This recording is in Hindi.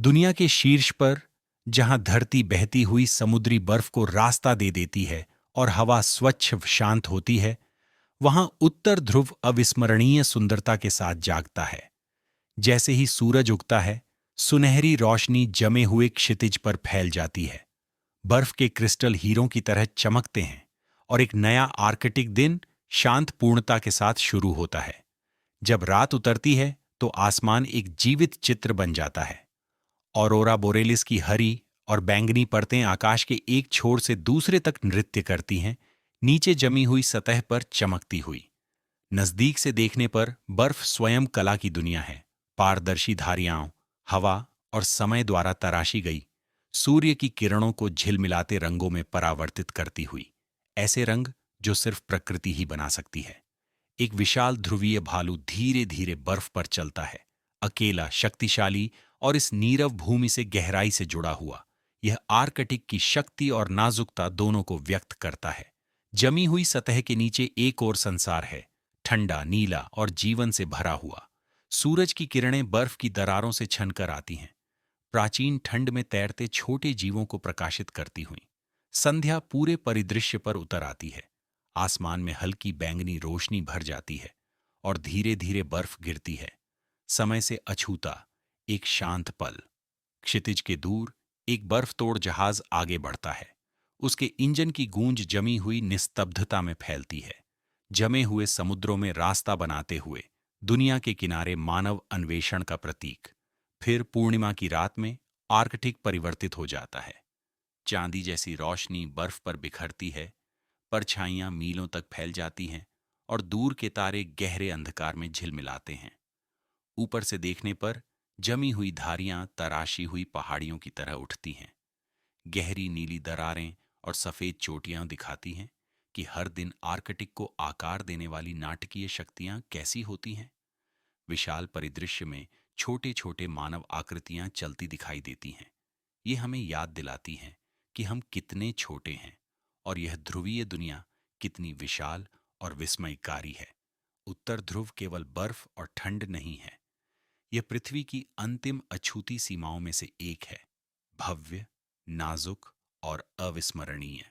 दुनिया के शीर्ष पर, जहां धरती बहती हुई समुद्री बर्फ को रास्ता दे देती है और हवा स्वच्छ शांत होती है, वहां उत्तर ध्रुव अविस्मरणीय सुंदरता के साथ जागता है। जैसे ही सूरज उगता है, सुनहरी रोशनी जमे हुए क्षितिज पर फैल जाती है। बर्फ के क्रिस्टल हीरों की तरह चमकते हैं और एक नया आर्कटिक दिन शांत पूर्णता के साथ शुरू होता है। जब रात उतरती है तो आसमान एक जीवित चित्र बन जाता है। ऑरोरा बोरेलिस की हरी और बैंगनी परतें आकाश के एक छोर से दूसरे तक नृत्य करती हैं, नीचे जमी हुई सतह पर चमकती हुई। नजदीक से देखने पर बर्फ स्वयं कला की दुनिया है, पारदर्शी धारियां, हवा और समय द्वारा तराशी गई, सूर्य की किरणों को झिलमिलाते रंगों में परावर्तित करती हुई। ऐसे रंग जो सिर्फ प्रकृति ही बना सकती है। एक विशाल ध्रुवीय भालू धीरे धीरे बर्फ पर चलता है, अकेला, शक्तिशाली और इस नीरव भूमि से गहराई से जुड़ा हुआ। यह आर्कटिक की शक्ति और नाजुकता दोनों को व्यक्त करता है। जमी हुई सतह के नीचे एक और संसार है, ठंडा, नीला और जीवन से भरा हुआ। सूरज की किरणें बर्फ की दरारों से छनकर आती हैं, प्राचीन ठंड में तैरते छोटे जीवों को प्रकाशित करती हुई। संध्या पूरे परिदृश्य पर उतर आती है। आसमान में हल्की बैंगनी रोशनी भर जाती है और धीरे धीरे बर्फ गिरती है। समय से अछूता एक शांत पल। क्षितिज के दूर एक बर्फ तोड़ जहाज आगे बढ़ता है। उसके इंजन की गूंज जमी हुई निस्तब्धता में फैलती है, जमे हुए समुद्रों में रास्ता बनाते हुए दुनिया के किनारे मानव अन्वेषण का प्रतीक। फिर पूर्णिमा की रात में आर्कटिक परिवर्तित हो जाता है। चांदी जैसी रोशनी बर्फ पर बिखरती है, परछाइयां मीलों तक फैल जाती हैं और दूर के तारे गहरे अंधकार में झिलमिलाते हैं। ऊपर से देखने पर जमी हुई धारियां तराशी हुई पहाड़ियों की तरह उठती हैं। गहरी नीली दरारें और सफेद चोटियां दिखाती हैं कि हर दिन आर्कटिक को आकार देने वाली नाटकीय शक्तियां कैसी होती हैं। विशाल परिदृश्य में छोटे छोटे मानव आकृतियां चलती दिखाई देती हैं। ये हमें याद दिलाती हैं कि हम कितने छोटे हैं और यह ध्रुवीय दुनिया कितनी विशाल और विस्मयकारी है। उत्तर ध्रुव केवल बर्फ और ठंड नहीं है, यह पृथ्वी की अंतिम अछूती सीमाओं में से एक है, भव्य, नाजुक और अविस्मरणीय।